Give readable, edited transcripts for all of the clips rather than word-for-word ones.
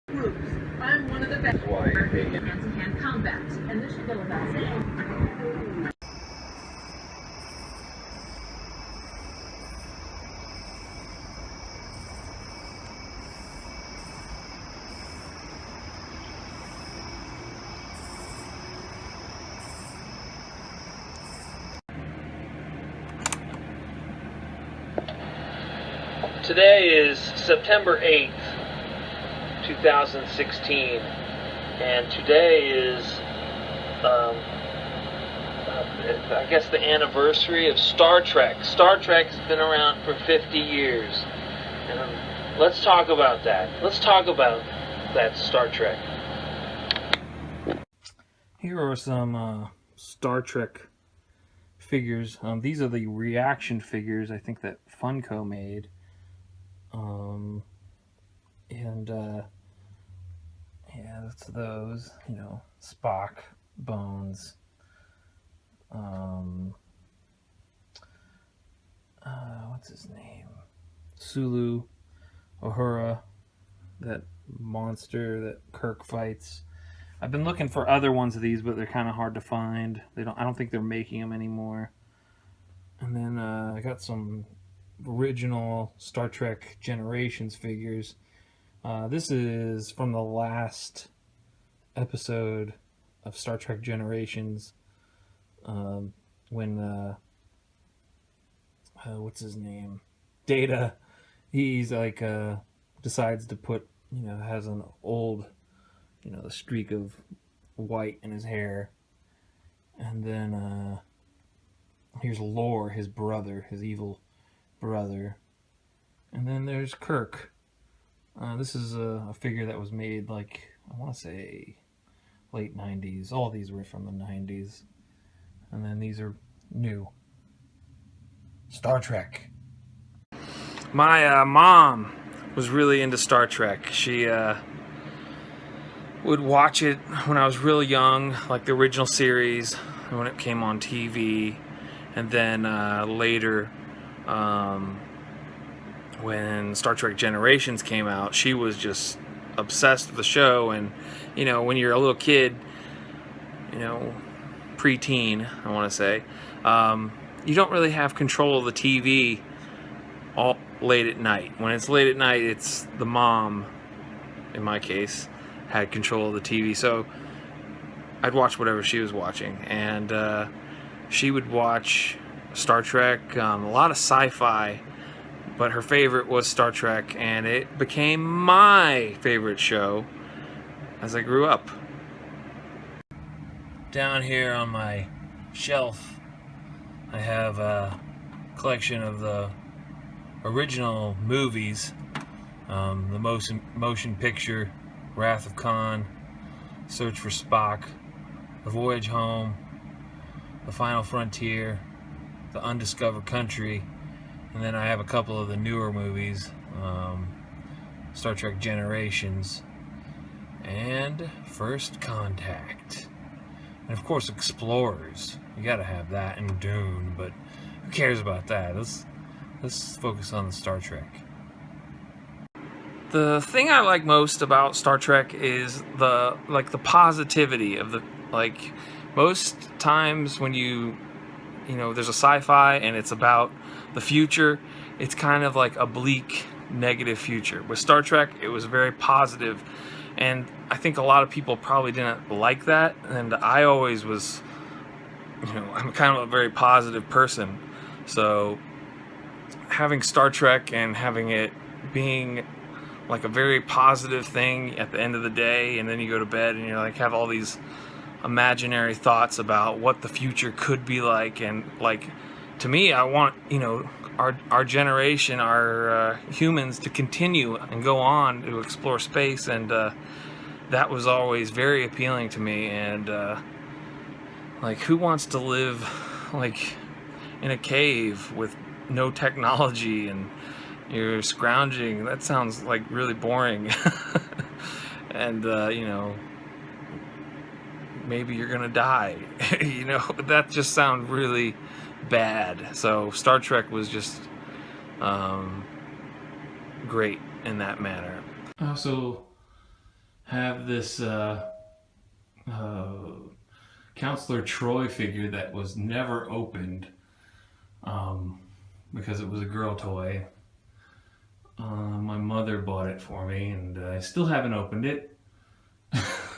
groups. I'm one of the best. Hand-to-hand combat, and this should go without saying. Today is September 8th, 2016, and today is, I guess, the anniversary of Star Trek. Star Trek's been around for 50 years, and let's talk about that. Let's talk about that Star Trek. Here are some Star Trek figures. These are the reaction figures I think that Funko made. Yeah, that's those, you know, Spock, Bones, what's his name? Sulu, Uhura, that monster that Kirk fights. I've been looking for other ones of these, but they're kind of hard to find. I don't think they're making them anymore. And then I got some original Star Trek Generations figures. This is from the last episode of Star Trek Generations, when what's his name? Data. He's like decides to put, you know, has an old, you know, the streak of white in his hair, and then here's Lore, his brother, his evil brother, and then there's Kirk. This is a figure that was made, like, I want to say late 90s. All these were from the 90s. And then these are new. Star Trek. My mom was really into Star Trek. She would watch it when I was real young, like the original series, when it came on TV. And then later, when Star Trek Generations came out, she was just obsessed with the show. And, you know, when you're a little kid, you know, preteen, I want to say, you don't really have control of the TV all late at night. When it's late at night, it's the mom, in my case, had control of the TV. So I'd watch whatever she was watching. And she would watch Star Trek, a lot of sci-fi, but her favorite was Star Trek, and it became my favorite show as I grew up. Down here on my shelf, I have a collection of the original movies, the motion picture, Wrath of Khan, Search for Spock, The Voyage Home, The Final Frontier, The Undiscovered Country, and then I have a couple of the newer movies, Star Trek Generations, and First Contact. And of course, Explorers. You gotta have that, and Dune, but who cares about that? Let's focus on the Star Trek. The thing I like most about Star Trek is the positivity of the, like, most times when you know, there's a sci-fi and it's about the future, it's kind of like a bleak, negative future. With Star Trek, it was very positive, and I think a lot of people probably didn't like that, and I always was, you know, I'm kind of a very positive person, so having Star Trek and having it being like a very positive thing at the end of the day, and then you go to bed and you're like, have all these imaginary thoughts about what the future could be like. And, like, to me, I want, you know, our generation, our humans, to continue and go on to explore space, and that was always very appealing to me. And like, who wants to live like in a cave with no technology and you're scrounging? That sounds like really boring. And you know, maybe you're gonna die. You know, that just sounds really bad. So Star Trek was just great in that manner. I also have this Counselor Troy figure that was never opened because it was a girl toy. My mother bought it for me, and I still haven't opened it.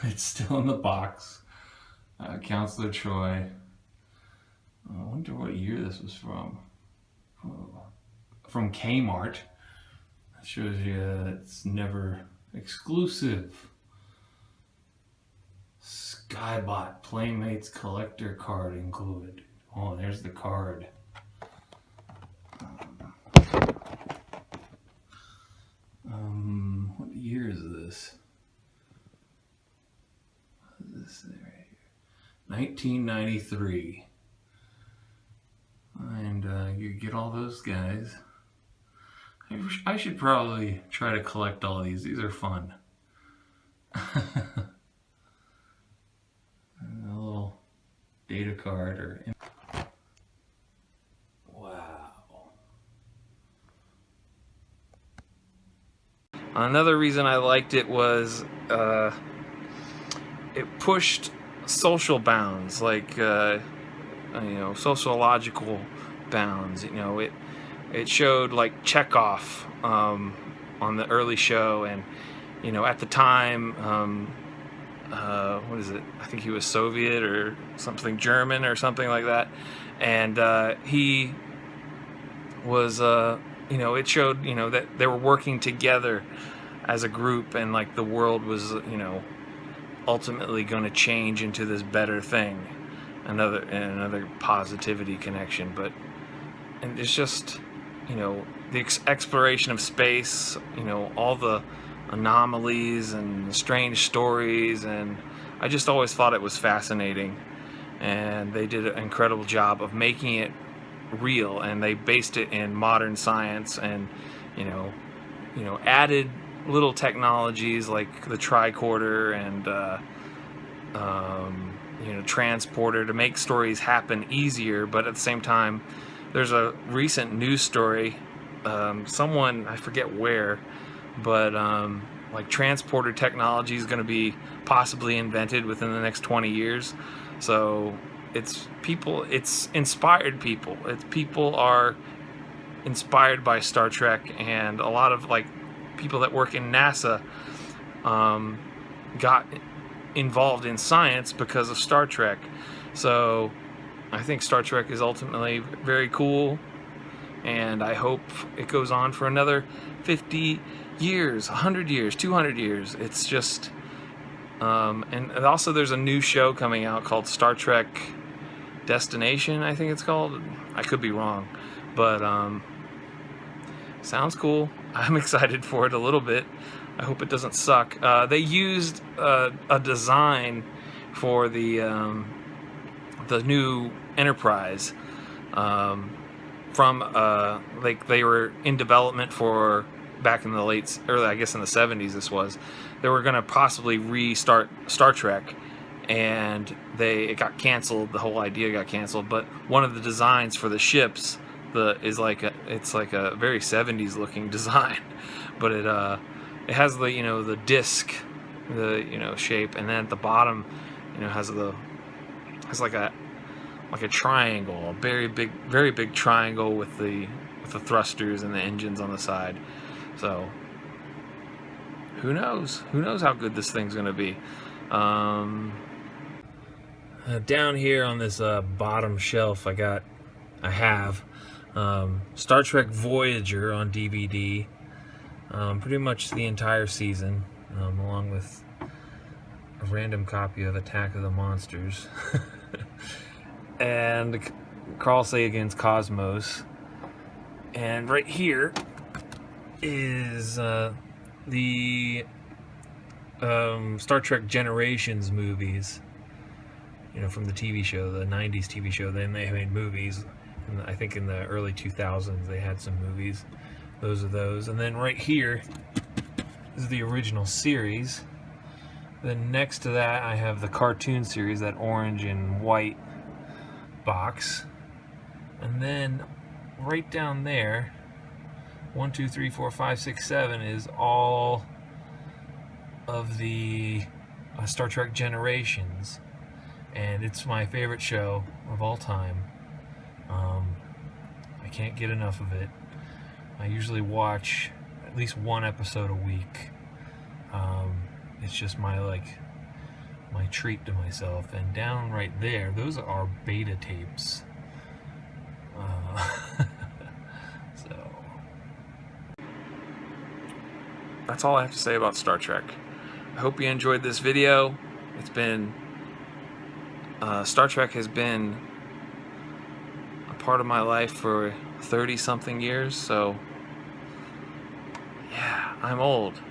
It's still in the box. Counselor Troy. I wonder what year this was from. From Kmart. That shows you it's never exclusive. Skybot Playmates collector card included. Oh, there's the card. What year is this? What is this thing right here? 1993. And you get all those guys. I should probably try to collect all these. These are fun. A little data card or. Wow. Another reason I liked it was it pushed social bounds, like sociological bounds. It showed like Chekhov on the early show, and at the time, what is it? I think he was Soviet or something, German or something like that, and he was it showed that they were working together as a group, and like the world was ultimately going to change into this better thing, another positivity connection. And it's just the exploration of space, all the anomalies and the strange stories, and I just always thought it was fascinating, and they did an incredible job of making it real, and they based it in modern science, and added little technologies like the tricorder and transporter to make stories happen easier. But at the same time, there's a recent news story, someone, I forget where, but like transporter technology is going to be possibly invented within the next 20 years. So it's inspired people. People are inspired by Star Trek, and a lot of like people that work in NASA got involved in science because of Star Trek. So I think Star Trek is ultimately very cool, and I hope it goes on for another 50 years, 100 years, 200 years. It's just and also there's a new show coming out called Star Trek Destination, I think it's called. I could be wrong, but sounds cool. I'm excited for it a little bit. I hope it doesn't suck. They used a design for the new Enterprise from like they were in development for back in the early, I guess in the 70s. This was, they were going to possibly restart Star Trek, and it got canceled. The whole idea got canceled. But one of the designs for the ships it's like a very 70s looking design, but it has the disc, the shape, and then at the bottom has like a triangle, a very big triangle with the thrusters and the engines on the side. So who knows how good this thing's gonna be. Down here on this bottom shelf, I have Star Trek Voyager on DVD, pretty much the entire season, along with a random copy of Attack of the Monsters and Carl Sagan's Cosmos. And right here is the Star Trek Generations movies, from the TV show, the 90s TV show. Then they made movies, and I think in the early 2000s they had some movies. Those are those. And then right here is the original series. Then next to that I have the cartoon series, that orange and white box. And then right down there, 1, 2, 3, 4, 5, 6, 7 is all of the Star Trek Generations, and it's my favorite show of all time. I can't get enough of it. I usually watch at least one episode a week. It's just my treat to myself. And down right there, those are beta tapes. So that's all I have to say about Star Trek. I hope you enjoyed this video. It's been Star Trek has been a part of my life for 30-something years, so yeah, I'm old.